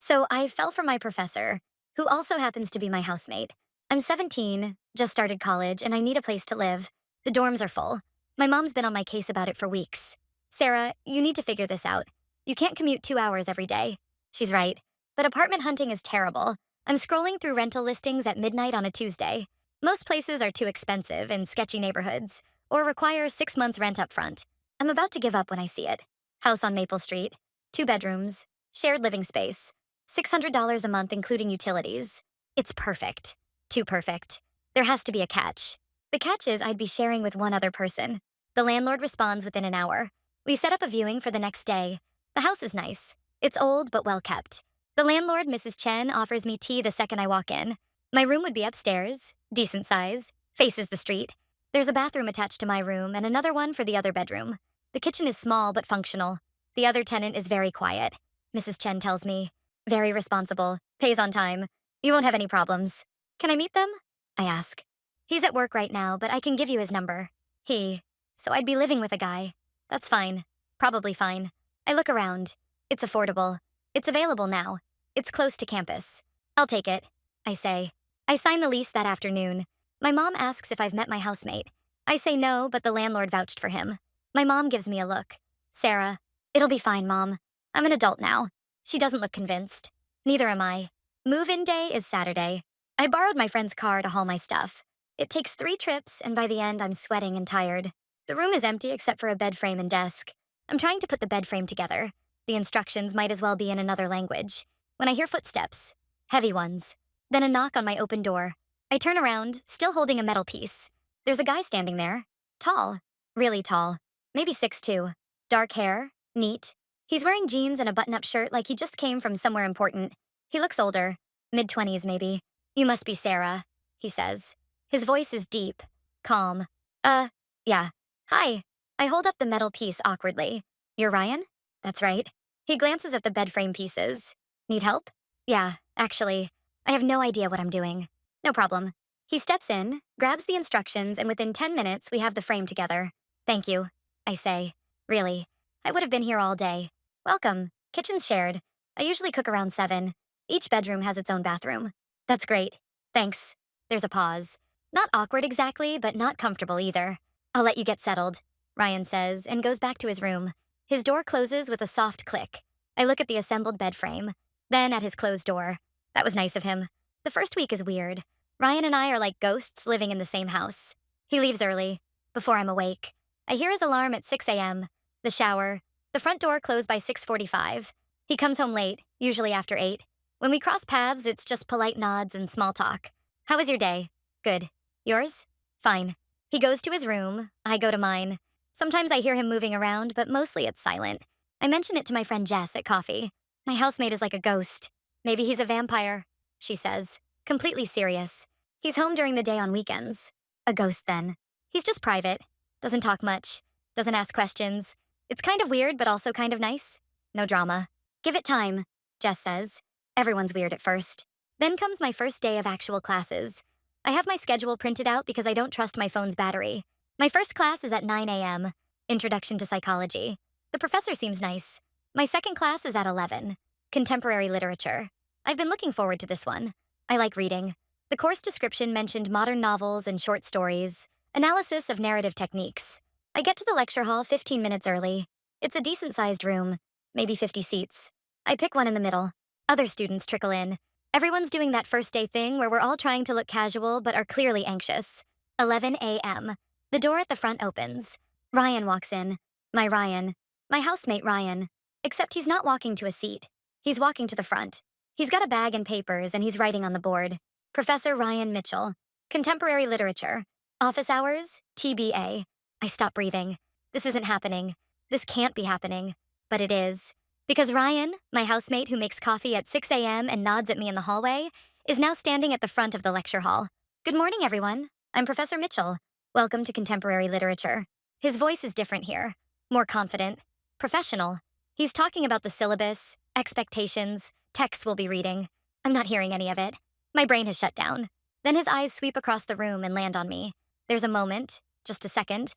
So I fell for my professor, who also happens to be my housemate. I'm 17, just started college, and I need a place to live. The dorms are full. My mom's been on my case about it for weeks. Sarah, you need to figure this out. You can't commute 2 hours every day. She's right. But apartment hunting is terrible. I'm scrolling through rental listings at midnight on a Tuesday. Most places are too expensive in sketchy neighborhoods, or require 6 months rent up front. I'm about to give up when I see it. House on Maple Street, 2 bedrooms, shared living space. $600 a month, including utilities. It's perfect. Too perfect. There has to be a catch. The catch is I'd be sharing with one other person. The landlord responds within an hour. We set up a viewing for the next day. The house is nice. It's old but well kept. The landlord, Mrs. Chen, offers me tea the second I walk in. My room would be upstairs, decent size, faces the street. There's a bathroom attached to my room and another one for the other bedroom. The kitchen is small but functional. The other tenant is very quiet, Mrs. Chen tells me. Very responsible, pays on time. You won't have any problems. Can I meet them? I ask. He's at work right now, but I can give you his number. So I'd be living with a guy. That's fine. Probably fine. I look around. It's affordable. It's available now. It's close to campus. I'll take it, I say. I sign the lease that afternoon. My mom asks if I've met my housemate. I say no, but the landlord vouched for him. My mom gives me a look. Sarah, it'll be fine, Mom. I'm an adult now. She doesn't look convinced. Neither am I. Move-in day is Saturday. I borrowed my friend's car to haul my stuff. It takes 3 trips, and by the end, I'm sweating and tired. The room is empty except for a bed frame and desk. I'm trying to put the bed frame together. The instructions might as well be in another language. When I hear footsteps, heavy ones, then a knock on my open door. I turn around, still holding a metal piece. There's a guy standing there. Tall. Really tall. Maybe 6'2". Dark hair. Neat. He's wearing jeans and a button-up shirt like he just came from somewhere important. He looks older. Mid-20s, maybe. You must be Sarah, he says. His voice is deep. Calm. Yeah. Hi. I hold up the metal piece awkwardly. You're Ryan? That's right. He glances at the bed frame pieces. Need help? Yeah, actually. I have no idea what I'm doing. No problem. He steps in, grabs the instructions, and within 10 minutes, we have the frame together. Thank you, I say. Really. I would have been here all day. Welcome. Kitchen's shared. I usually cook around 7. Each bedroom has its own bathroom. That's great. Thanks. There's a pause. Not awkward exactly, but not comfortable either. I'll let you get settled, Ryan says, and goes back to his room. His door closes with a soft click. I look at the assembled bed frame, then at his closed door. That was nice of him. The first week is weird. Ryan and I are like ghosts living in the same house. He leaves early, before I'm awake. I hear his alarm at 6 a.m., the shower, the front door closed by 6:45. He comes home late, usually after 8. When we cross paths, it's just polite nods and small talk. How was your day? Good. Yours? Fine. He goes to his room. I go to mine. Sometimes I hear him moving around, but mostly it's silent. I mention it to my friend Jess at coffee. My housemate is like a ghost. Maybe he's a vampire, she says, completely serious. He's home during the day on weekends. A ghost, then. He's just private. Doesn't talk much. Doesn't ask questions. It's kind of weird, but also kind of nice. No drama. Give it time, Jess says. Everyone's weird at first. Then comes my first day of actual classes. I have my schedule printed out because I don't trust my phone's battery. My first class is at 9 a.m., Introduction to Psychology. The professor seems nice. My second class is at 11, Contemporary Literature. I've been looking forward to this one. I like reading. The course description mentioned modern novels and short stories, analysis of narrative techniques. I get to the lecture hall 15 minutes early. It's a decent-sized room, maybe 50 seats. I pick one in the middle. Other students trickle in. Everyone's doing that first day thing where we're all trying to look casual but are clearly anxious. 11 a.m. The door at the front opens. Ryan walks in. My Ryan. My housemate Ryan. Except he's not walking to a seat. He's walking to the front. He's got a bag and papers and he's writing on the board. Professor Ryan Mitchell. Contemporary Literature. Office hours, TBA. I stop breathing. This isn't happening. This can't be happening. But it is. Because Ryan, my housemate who makes coffee at 6 a.m. and nods at me in the hallway, is now standing at the front of the lecture hall. Good morning, everyone. I'm Professor Mitchell. Welcome to Contemporary Literature. His voice is different here. More confident. Professional. He's talking about the syllabus, expectations, texts we'll be reading. I'm not hearing any of it. My brain has shut down. Then his eyes sweep across the room and land on me. There's a moment, just a second,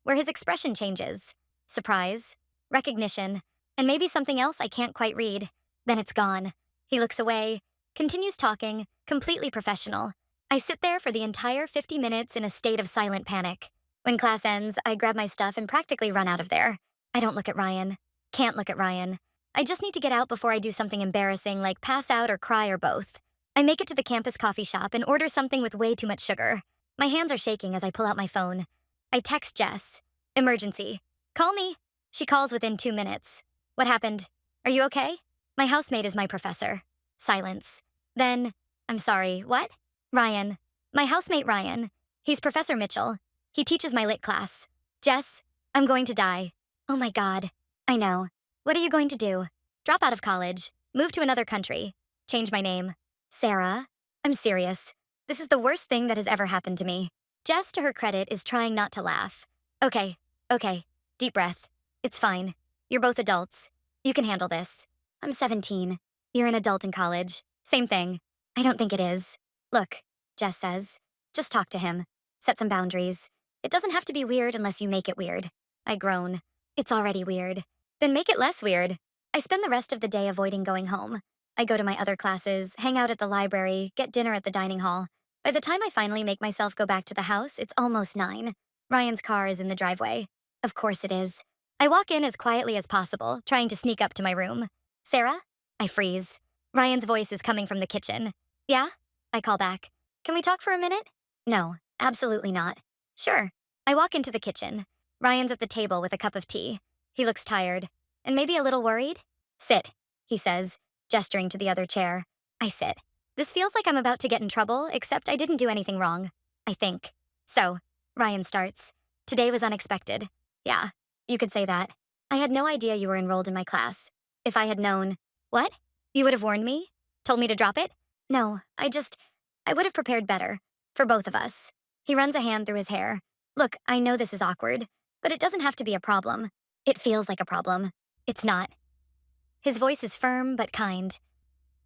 where his expression changes. Surprise, recognition, and maybe something else I can't quite read. Then it's gone. He looks away, continues talking, completely professional. I sit there for the entire 50 minutes in a state of silent panic. When class ends, I grab my stuff and practically run out of there. I don't look at Ryan. Can't look at Ryan. I just need to get out before I do something embarrassing like pass out or cry or both. I make it to the campus coffee shop and order something with way too much sugar. My hands are shaking as I pull out my phone. I text Jess. Emergency. Call me. She calls within 2 minutes. What happened? Are you okay? My housemate is my professor. Silence. Then, I'm sorry, what? Ryan. My housemate Ryan. He's Professor Mitchell. He teaches my lit class. Jess, I'm going to die. Oh my god. I know. What are you going to do? Drop out of college. Move to another country. Change my name. Sarah? I'm serious. This is the worst thing that has ever happened to me. Jess, to her credit, is trying not to laugh. Okay. Deep breath. It's fine. You're both adults. You can handle this. I'm 17. You're an adult in college. Same thing. I don't think it is. Look, Jess says. Just talk to him. Set some boundaries. It doesn't have to be weird unless you make it weird. I groan. It's already weird. Then make it less weird. I spend the rest of the day avoiding going home. I go to my other classes, hang out at the library, get dinner at the dining hall. By the time I finally make myself go back to the house, it's almost 9. Ryan's car is in the driveway. Of course it is. I walk in as quietly as possible, trying to sneak up to my room. Sarah? I freeze. Ryan's voice is coming from the kitchen. Yeah? I call back. Can we talk for a minute? No, absolutely not. Sure. I walk into the kitchen. Ryan's at the table with a cup of tea. He looks tired, and maybe a little worried. Sit, he says, gesturing to the other chair. I sit. This feels like I'm about to get in trouble, except I didn't do anything wrong. I think. So, Ryan starts. Today was unexpected. Yeah, you could say that. I had no idea you were enrolled in my class. If I had known. What? You would have warned me? Told me to drop it? No, I would have prepared better. For both of us. He runs a hand through his hair. Look, I know this is awkward, but it doesn't have to be a problem. It feels like a problem. It's not. His voice is firm but kind.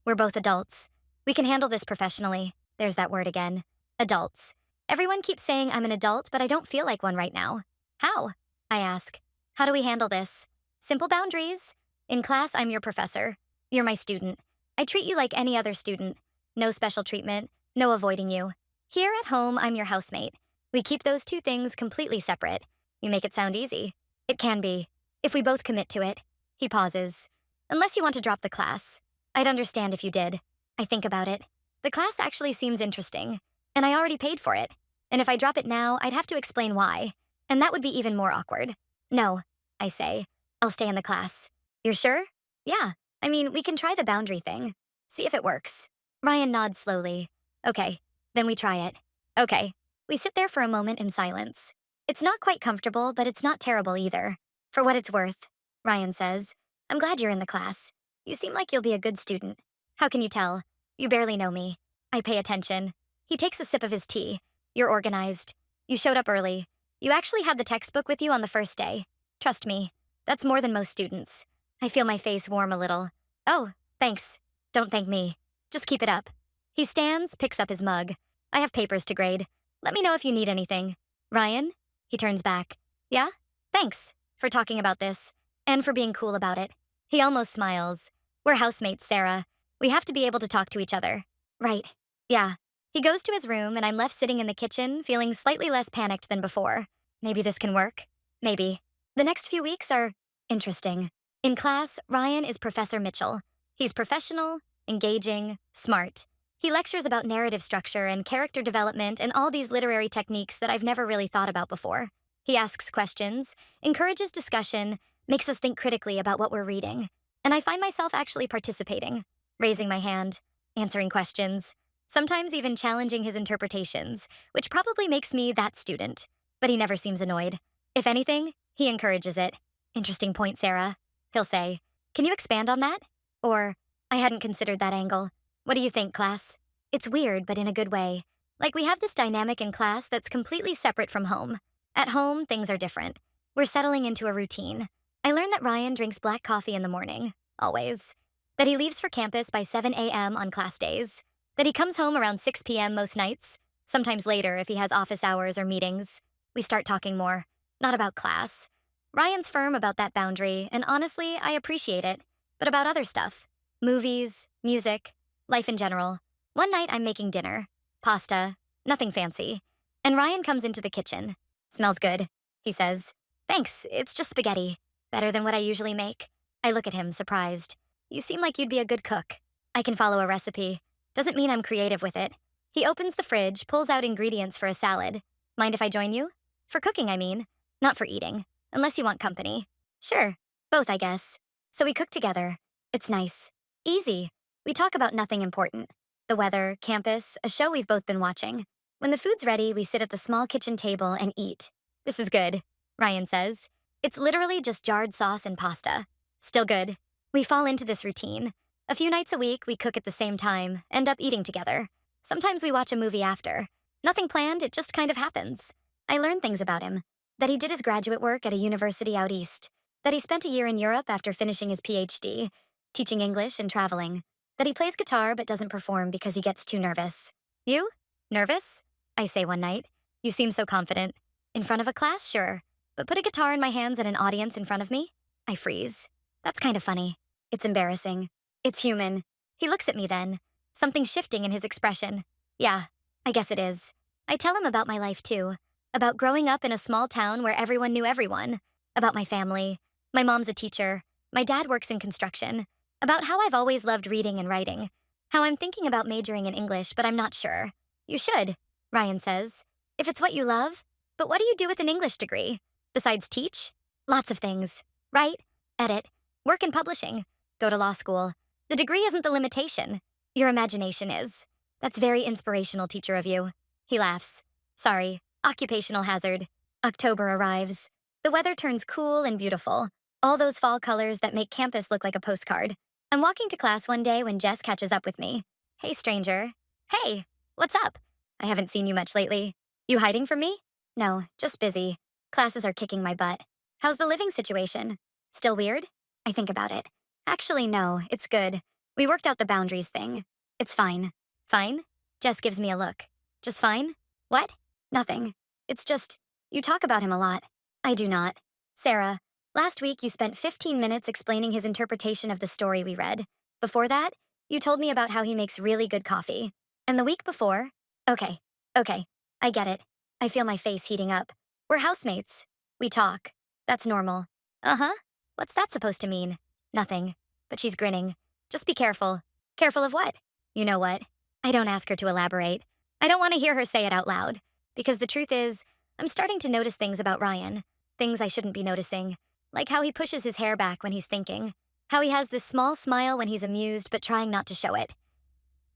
We're both adults. We can handle this professionally. There's that word again. Adults. Everyone keeps saying I'm an adult, but I don't feel like one right now. How? I ask. How do we handle this? Simple boundaries. In class, I'm your professor. You're my student. I treat you like any other student. No special treatment, no avoiding you. Here at home, I'm your housemate. We keep those two things completely separate. You make it sound easy. It can be, if we both commit to it. He pauses. Unless you want to drop the class. I'd understand if you did. I think about it. The class actually seems interesting, and I already paid for it. And if I drop it now, I'd have to explain why. And that would be even more awkward. No, I say. I'll stay in the class. You're sure? Yeah. I mean, we can try the boundary thing. See if it works. Ryan nods slowly. Okay, then we try it. Okay. We sit there for a moment in silence. It's not quite comfortable, but it's not terrible either. For what it's worth, Ryan says. I'm glad you're in the class. You seem like you'll be a good student. How can you tell? You barely know me. I pay attention. He takes a sip of his tea. You're organized. You showed up early. You actually had the textbook with you on the first day. Trust me, that's more than most students. I feel my face warm a little. Oh, thanks. Don't thank me. Just keep it up. He stands, picks up his mug. I have papers to grade. Let me know if you need anything. Ryan? He turns back. Yeah? Thanks for talking about this. And for being cool about it. He almost smiles. We're housemates, Sarah. We have to be able to talk to each other. Right. Yeah. He goes to his room, and I'm left sitting in the kitchen, feeling slightly less panicked than before. Maybe this can work. Maybe. The next few weeks are interesting. In class, Ryan is Professor Mitchell. He's professional, engaging, smart. He lectures about narrative structure and character development and all these literary techniques that I've never really thought about before. He asks questions, encourages discussion, makes us think critically about what we're reading. And I find myself actually participating, raising my hand, answering questions, sometimes even challenging his interpretations, which probably makes me that student. But he never seems annoyed. If anything, he encourages it. Interesting point, Sarah. He'll say, can you expand on that? Or, I hadn't considered that angle. What do you think, class? It's weird, but in a good way. Like we have this dynamic in class that's completely separate from home. At home, things are different. We're settling into a routine. I learned that Ryan drinks black coffee in the morning, always. That he leaves for campus by 7 a.m. on class days. That he comes home around 6 p.m. most nights, sometimes later if he has office hours or meetings. We start talking more. Not about class. Ryan's firm about that boundary, and honestly, I appreciate it. But about other stuff. Movies, music, life in general. One night I'm making dinner. Pasta, nothing fancy. And Ryan comes into the kitchen. Smells good, he says. Thanks, it's just spaghetti. Better than what I usually make. I look at him, surprised. You seem like you'd be a good cook. I can follow a recipe. Doesn't mean I'm creative with it. He opens the fridge, pulls out ingredients for a salad. Mind if I join you? For cooking, I mean. Not for eating. Unless you want company. Sure. Both, I guess. So we cook together. It's nice. Easy. We talk about nothing important. The weather, campus, a show we've both been watching. When the food's ready, we sit at the small kitchen table and eat. This is good, Ryan says. It's literally just jarred sauce and pasta. Still good. We fall into this routine. A few nights a week, we cook at the same time, end up eating together. Sometimes we watch a movie after. Nothing planned, it just kind of happens. I learned things about him. That he did his graduate work at a university out east. That he spent a year in Europe after finishing his PhD, teaching English and traveling. That he plays guitar but doesn't perform because he gets too nervous. You? Nervous? I say one night. You seem so confident. In front of a class, sure. But put a guitar in my hands and an audience in front of me? I freeze. That's kind of funny. It's embarrassing. It's human. He looks at me then. Something shifting in his expression. Yeah, I guess it is. I tell him about my life too. About growing up in a small town where everyone knew everyone. About my family. My mom's a teacher. My dad works in construction. About how I've always loved reading and writing. How I'm thinking about majoring in English, but I'm not sure. You should, Ryan says. If it's what you love. But what do you do with an English degree? Besides teach? Lots of things. Write, edit, work in publishing, go to law school. The degree isn't the limitation. Your imagination is. That's very inspirational, teacher of you. He laughs. Sorry, occupational hazard. October arrives. The weather turns cool and beautiful. All those fall colors that make campus look like a postcard. I'm walking to class one day when Jess catches up with me. Hey, stranger. Hey, what's up? I haven't seen you much lately. You hiding from me? No, just busy. Classes are kicking my butt. How's the living situation? Still weird? I think about it. Actually, no, it's good. We worked out the boundaries thing. It's fine. Fine? Jess gives me a look. Just fine? What? Nothing. It's just, you talk about him a lot. I do not. Sarah, last week you spent 15 minutes explaining his interpretation of the story we read. Before that, you told me about how he makes really good coffee. And the week before? Okay, I get it. I feel my face heating up. We're housemates. We talk. That's normal. Uh-huh. What's that supposed to mean? Nothing. But she's grinning. Just be careful. Careful of what? You know what? I don't ask her to elaborate. I don't want to hear her say it out loud. Because the truth is, I'm starting to notice things about Ryan. Things I shouldn't be noticing. Like how he pushes his hair back when he's thinking. How he has this small smile when he's amused but trying not to show it.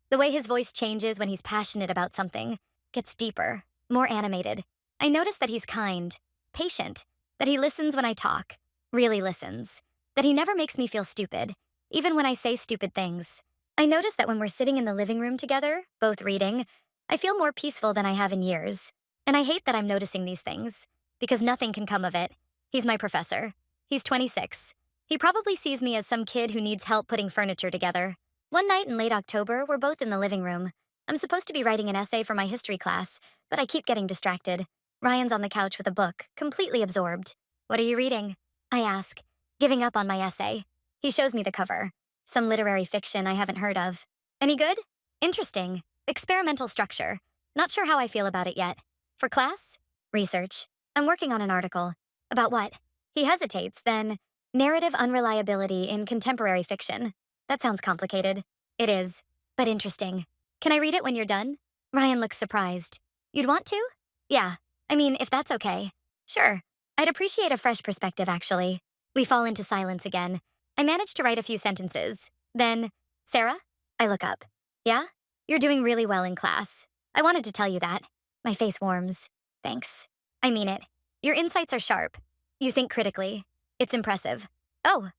The way his voice changes when he's passionate about something. Gets deeper. More animated. I notice that he's kind. Patient. That he listens when I talk. Really listens. That he never makes me feel stupid. Even when I say stupid things. I notice that when we're sitting in the living room together, both reading, I feel more peaceful than I have in years. And I hate that I'm noticing these things. Because nothing can come of it. He's my professor. He's 26. He probably sees me as some kid who needs help putting furniture together. One night in late October, we're both in the living room. I'm supposed to be writing an essay for my history class, but I keep getting distracted. Ryan's on the couch with a book, completely absorbed. What are you reading? I ask, giving up on my essay. He shows me the cover. Some literary fiction I haven't heard of. Any good? Interesting. Experimental structure. Not sure how I feel about it yet. For class? Research. I'm working on an article. About what? He hesitates, then, narrative unreliability in contemporary fiction. That sounds complicated. It is, but interesting. Can I read it when you're done? Ryan looks surprised. You'd want to? Yeah. I mean, if that's okay. Sure. I'd appreciate a fresh perspective, actually. We fall into silence again. I manage to write a few sentences. Then, Sarah? I look up. Yeah? You're doing really well in class. I wanted to tell you that. My face warms. Thanks. I mean it. Your insights are sharp. You think critically. It's impressive. Oh,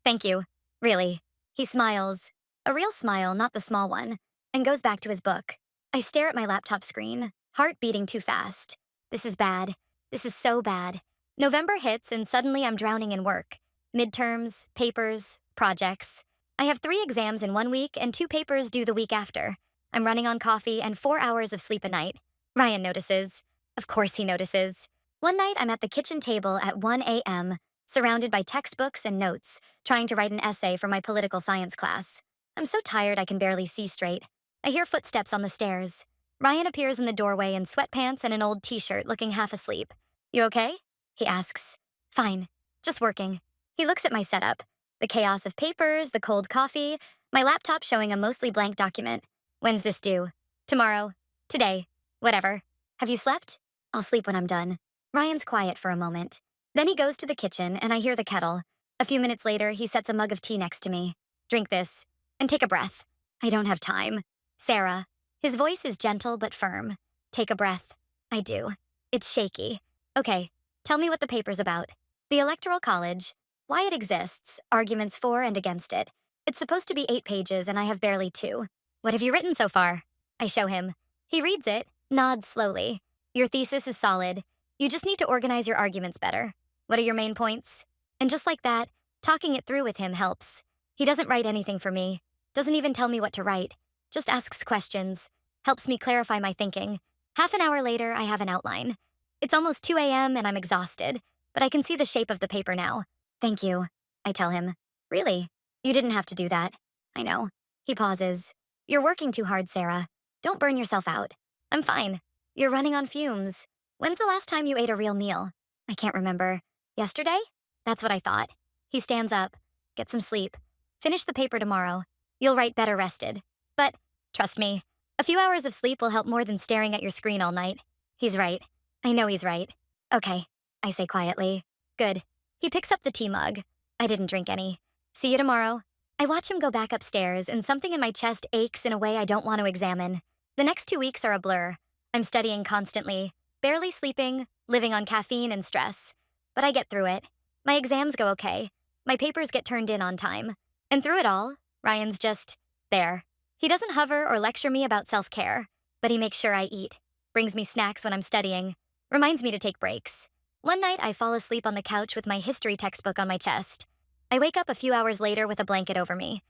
thank you. Really. He smiles. A real smile, not the small one. And goes back to his book. I stare at my laptop screen, heart beating too fast. This is bad. This is so bad. November hits and suddenly I'm drowning in work. Midterms, papers, projects. I have 3 exams in 1 week and 2 papers due the week after. I'm running on coffee and 4 hours of sleep a night. Ryan notices. Of course he notices. One night I'm at the kitchen table at 1 a.m., surrounded by textbooks and notes, trying to write an essay for my political science class. I'm so tired I can barely see straight. I hear footsteps on the stairs. Ryan appears in the doorway in sweatpants and an old t-shirt, looking half asleep. You okay? He asks. Fine. Just working. He looks at my setup. The chaos of papers, the cold coffee, my laptop showing a mostly blank document. When's this due? Tomorrow. Today. Whatever. Have you slept? I'll sleep when I'm done. Ryan's quiet for a moment. Then he goes to the kitchen and I hear the kettle. A few minutes later, he sets a mug of tea next to me. Drink this. And take a breath. I don't have time. Sarah. His voice is gentle but firm. Take a breath. I do. It's shaky. Okay, tell me what the paper's about. The Electoral College. Why it exists, arguments for and against it. It's supposed to be 8 pages and I have barely 2. What have you written so far? I show him. He reads it, nods slowly. Your thesis is solid. You just need to organize your arguments better. What are your main points? And just like that, talking it through with him helps. He doesn't write anything for me. Doesn't even tell me what to write. Just asks questions. Helps me clarify my thinking. Half an hour later, I have an outline. It's almost 2 a.m. and I'm exhausted, but I can see the shape of the paper now. Thank you, I tell him. Really? You didn't have to do that. I know. He pauses. You're working too hard, Sarah. Don't burn yourself out. I'm fine. You're running on fumes. When's the last time you ate a real meal? I can't remember. Yesterday? That's what I thought. He stands up. Get some sleep. Finish the paper tomorrow. You'll write better rested. But, trust me, a few hours of sleep will help more than staring at your screen all night. He's right. I know he's right. Okay, I say quietly. Good. He picks up the tea mug. I didn't drink any. See you tomorrow. I watch him go back upstairs, and something in my chest aches in a way I don't want to examine. The next 2 weeks are a blur. I'm studying constantly, barely sleeping, living on caffeine and stress. But I get through it. My exams go okay. My papers get turned in on time. And through it all, Ryan's just there. He doesn't hover or lecture me about self-care, but he makes sure I eat, brings me snacks when I'm studying, reminds me to take breaks. One night, I fall asleep on the couch with my history textbook on my chest. I wake up a few hours later with a blanket over me.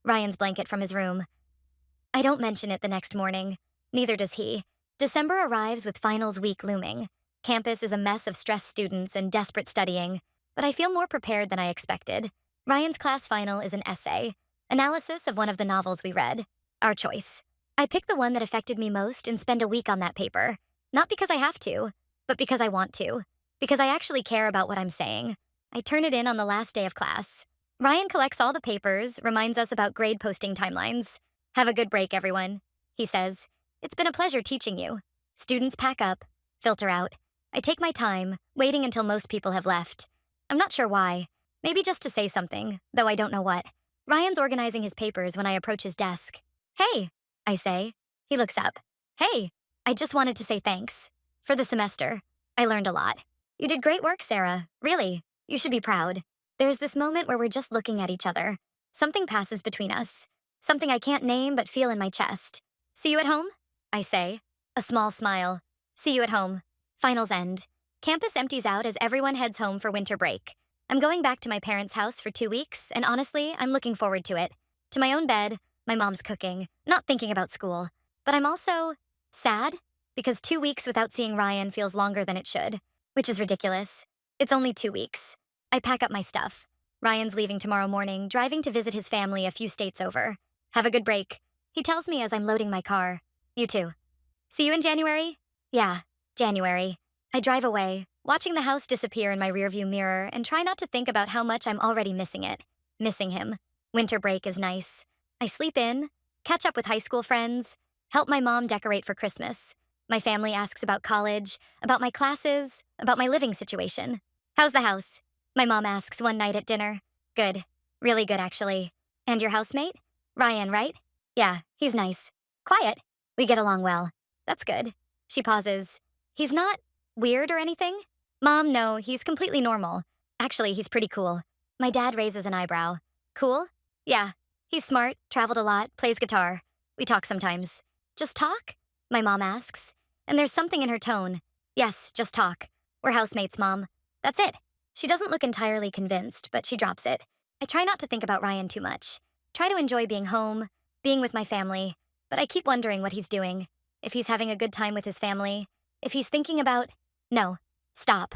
Ryan's blanket from his room. I don't mention it the next morning. Neither does he. December arrives with finals week looming. Campus is a mess of stressed students and desperate studying, but I feel more prepared than I expected. Ryan's class final is an essay, analysis of one of the novels we read. Our choice. I pick the one that affected me most and spend a week on that paper. Not because I have to, but because I want to. Because I actually care about what I'm saying. I turn it in on the last day of class. Ryan collects all the papers, reminds us about grade posting timelines. Have a good break, everyone, he says. It's been a pleasure teaching you. Students pack up, filter out. I take my time, waiting until most people have left. I'm not sure why. Maybe just to say something, though I don't know what. Ryan's organizing his papers when I approach his desk. Hey, I say. He looks up. Hey, I just wanted to say thanks. For the semester. I learned a lot. You did great work, Sarah. Really. You should be proud. There's this moment where we're just looking at each other. Something passes between us. Something I can't name but feel in my chest. See you at home? I say. A small smile. See you at home. Finals end. Campus empties out as everyone heads home for winter break. I'm going back to my parents' house for 2 weeks, and honestly, I'm looking forward to it. To my own bed, my mom's cooking, not thinking about school. But I'm also sad, because 2 weeks without seeing Ryan feels longer than it should, which is ridiculous. It's only 2 weeks. I pack up my stuff. Ryan's leaving tomorrow morning, driving to visit his family a few states over. Have a good break, he tells me as I'm loading my car. You too. See you in January? Yeah, January. I drive away, watching the house disappear in my rearview mirror and try not to think about how much I'm already missing it. Missing him. Winter break is nice. I sleep in, catch up with high school friends, help my mom decorate for Christmas. My family asks about college, about my classes, about my living situation. How's the house? My mom asks one night at dinner. Good. Really good, actually. And your housemate? Ryan, right? Yeah, he's nice. Quiet. We get along well. That's good. She pauses. He's not weird or anything? Mom, no, he's completely normal. Actually, he's pretty cool. My dad raises an eyebrow. Cool? Yeah. He's smart, traveled a lot, plays guitar. We talk sometimes. Just talk? My mom asks. And there's something in her tone. Yes, just talk. We're housemates, Mom. That's it. She doesn't look entirely convinced, but she drops it. I try not to think about Ryan too much. Try to enjoy being home, being with my family, but I keep wondering what he's doing. If he's having a good time with his family. If he's thinking about... No. Stop.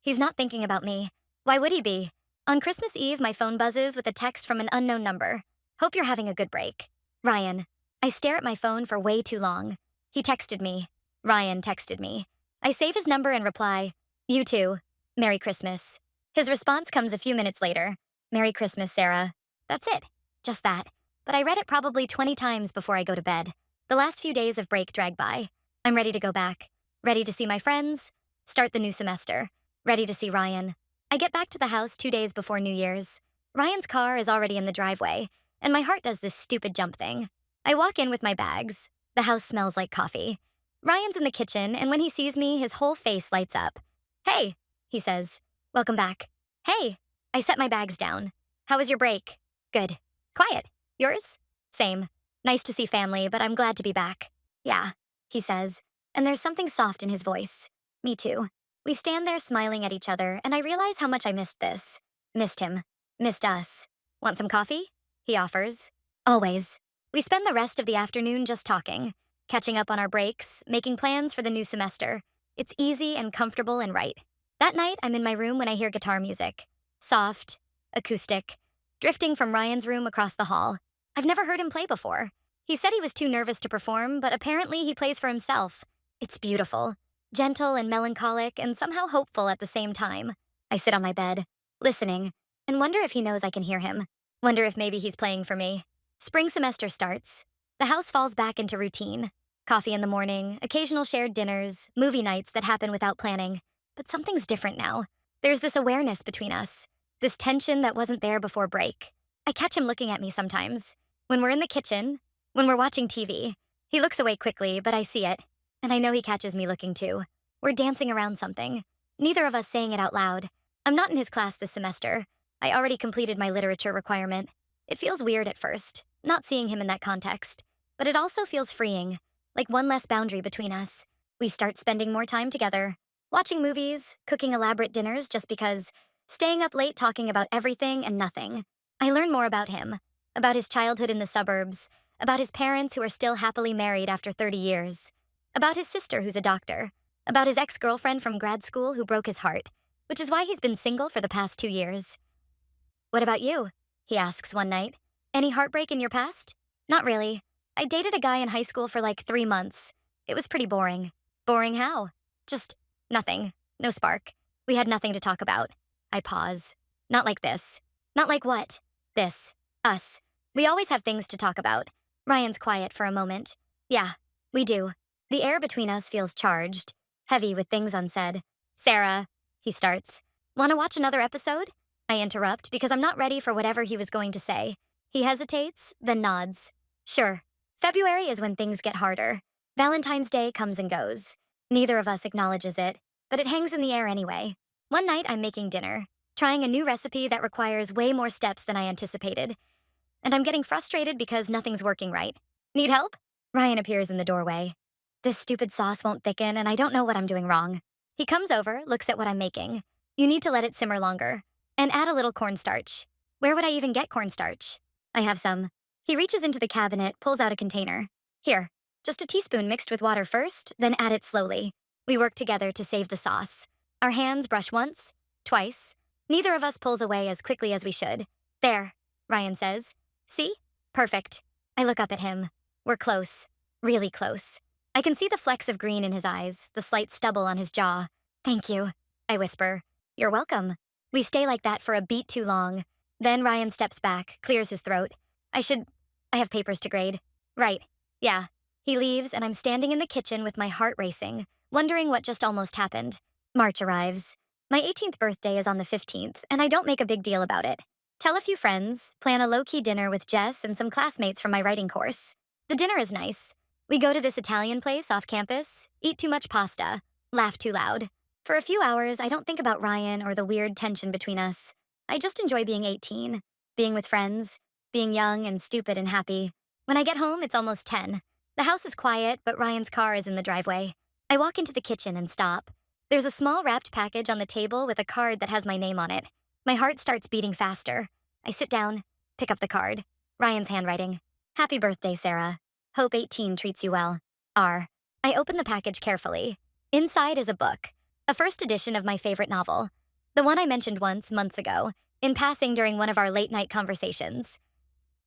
He's not thinking about me. Why would he be? On Christmas Eve, my phone buzzes with a text from an unknown number. Hope you're having a good break. Ryan. I stare at my phone for way too long. He texted me. Ryan texted me. I save his number and reply, You too. Merry Christmas. His response comes a few minutes later. Merry Christmas, Sarah. That's it. Just that. But I read it probably 20 times before I go to bed. The last few days of break drag by. I'm ready to go back. Ready to see my friends. Start the new semester. Ready to see Ryan. I get back to the house 2 days before New Year's. Ryan's car is already in the driveway, and my heart does this stupid jump thing. I walk in with my bags. The house smells like coffee. Ryan's in the kitchen, and when he sees me, his whole face lights up. Hey, he says. Welcome back. Hey. I set my bags down. How was your break? Good. Quiet. Yours? Same. Nice to see family, but I'm glad to be back. Yeah, he says, and there's something soft in his voice. Me too. We stand there smiling at each other, and I realize how much I missed this. Missed him. Missed us. Want some coffee? He offers. Always. We spend the rest of the afternoon just talking, catching up on our breaks, making plans for the new semester. It's easy and comfortable and right. That night, I'm in my room when I hear guitar music. Soft, acoustic, drifting from Ryan's room across the hall. I've never heard him play before. He said he was too nervous to perform, but apparently he plays for himself. It's beautiful, gentle and melancholic, and somehow hopeful at the same time. I sit on my bed, listening, and wonder if he knows I can hear him. Wonder if maybe he's playing for me. Spring semester starts. The house falls back into routine. Coffee in the morning, occasional shared dinners, movie nights that happen without planning. But something's different now. There's this awareness between us, this tension that wasn't there before break. I catch him looking at me sometimes. When we're in the kitchen, when we're watching TV, he looks away quickly, but I see it. And I know he catches me looking too. We're dancing around something, neither of us saying it out loud. I'm not in his class this semester. I already completed my literature requirement. It feels weird at first, not seeing him in that context. But it also feels freeing, like one less boundary between us. We start spending more time together, watching movies, cooking elaborate dinners just because, staying up late talking about everything and nothing. I learn more about him, about his childhood in the suburbs, about his parents who are still happily married after 30 years, about his sister who's a doctor, about his ex-girlfriend from grad school who broke his heart, which is why he's been single for the past 2 years. What about you? He asks one night. Any heartbreak in your past? Not really. I dated a guy in high school for like 3 months. It was pretty boring. Boring how? Just nothing. No spark. We had nothing to talk about. I pause. Not like this. Not like what? This. Us. We always have things to talk about. Ryan's quiet for a moment. Yeah, we do. The air between us feels charged, heavy with things unsaid. Sarah, he starts. Want to watch another episode? I interrupt because I'm not ready for whatever he was going to say. He hesitates, then nods. Sure. February is when things get harder. Valentine's Day comes and goes. Neither of us acknowledges it, but it hangs in the air anyway. One night I'm making dinner, trying a new recipe that requires way more steps than I anticipated. And I'm getting frustrated because nothing's working right. Need help? Ryan appears in the doorway. This stupid sauce won't thicken and I don't know what I'm doing wrong. He comes over, looks at what I'm making. You need to let it simmer longer. And add a little cornstarch. Where would I even get cornstarch? I have some. He reaches into the cabinet, pulls out a container. Here, just a teaspoon mixed with water first, then add it slowly. We work together to save the sauce. Our hands brush once, twice. Neither of us pulls away as quickly as we should. There, Ryan says. See? Perfect. I look up at him. We're close. Really close. I can see the flecks of green in his eyes, the slight stubble on his jaw. Thank you, I whisper. You're welcome. We stay like that for a beat too long. Then Ryan steps back, clears his throat. I have papers to grade. Right. Yeah. He leaves, and I'm standing in the kitchen with my heart racing, wondering what just almost happened. March arrives. My 18th birthday is on the 15th, and I don't make a big deal about it. Tell a few friends, plan a low-key dinner with Jess and some classmates from my writing course. The dinner is nice. We go to this Italian place off campus, eat too much pasta, laugh too loud. For a few hours, I don't think about Ryan or the weird tension between us. I just enjoy being 18, being with friends, being young and stupid and happy. When I get home, it's almost 10. The house is quiet, but Ryan's car is in the driveway. I walk into the kitchen and stop. There's a small wrapped package on the table with a card that has my name on it. My heart starts beating faster. I sit down, pick up the card. Ryan's handwriting. Happy birthday, Sarah. Hope 18 treats you well. R. I open the package carefully. Inside is a book, a first edition of my favorite novel, the one I mentioned once, months ago, in passing during one of our late-night conversations.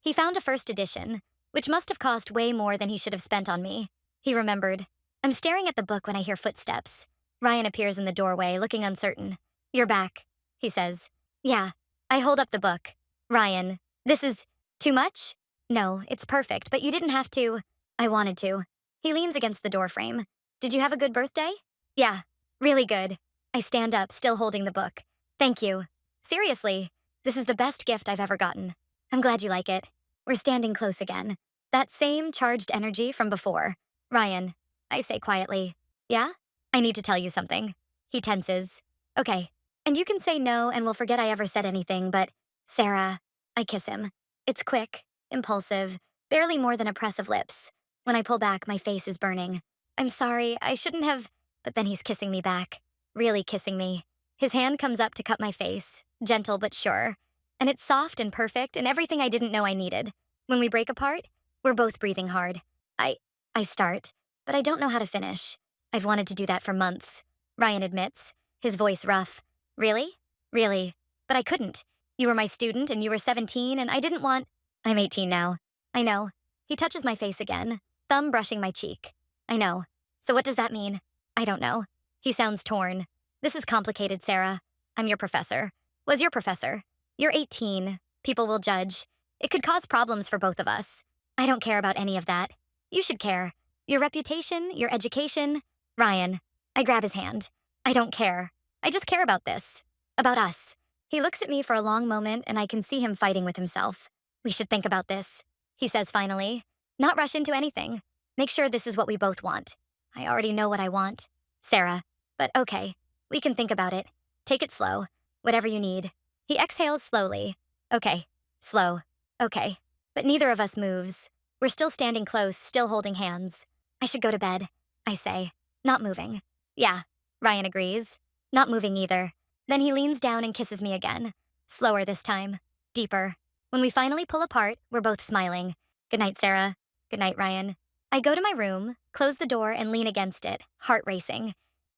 He found a first edition, which must have cost way more than he should have spent on me. He remembered. I'm staring at the book when I hear footsteps. Ryan appears in the doorway, looking uncertain. You're back, he says. Yeah. I hold up the book. Ryan, this is too much? No, it's perfect, but you didn't have to. I wanted to. He leans against the doorframe. Did you have a good birthday? Yeah, really good. I stand up, still holding the book. Thank you. Seriously, this is the best gift I've ever gotten. I'm glad you like it. We're standing close again. That same charged energy from before. Ryan, I say quietly. Yeah? I need to tell you something. He tenses. Okay. And you can say no and we'll forget I ever said anything, but Sarah, I kiss him. It's quick, impulsive, barely more than a press of lips. When I pull back, my face is burning. I'm sorry, I shouldn't have. But then he's kissing me back. Really kissing me. His hand comes up to cup my face, gentle but sure. And it's soft and perfect and everything I didn't know I needed. When we break apart, we're both breathing hard. I I start, but I don't know how to finish. I've wanted to do that for months. Ryan admits, his voice rough. Really? Really. But I couldn't. You were my student and you were 17 and I didn't want. I'm 18 now. I know. He touches my face again, thumb brushing my cheek. I know. So what does that mean? I don't know. He sounds torn. This is complicated, Sarah. I'm your professor. Was your professor. You're 18. People will judge. It could cause problems for both of us. I don't care about any of that. You should care. Your reputation, your education. Ryan. I grab his hand. I don't care. I just care about this. About us. He looks at me for a long moment and I can see him fighting with himself. We should think about this, he says finally. Not rush into anything. Make sure this is what we both want. I already know what I want. Sarah. But okay. We can think about it. Take it slow. Whatever you need. He exhales slowly. Okay. Slow. Okay. But neither of us moves. We're still standing close, still holding hands. I should go to bed, I say. Not moving. Yeah. Ryan agrees. Not moving either. Then he leans down and kisses me again. Slower this time. Deeper. When we finally pull apart, we're both smiling. Good night, Sarah. Good night, Ryan. I go to my room, close the door, and lean against it, heart racing.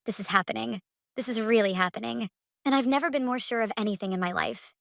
This is happening. This is really happening. And I've never been more sure of anything in my life.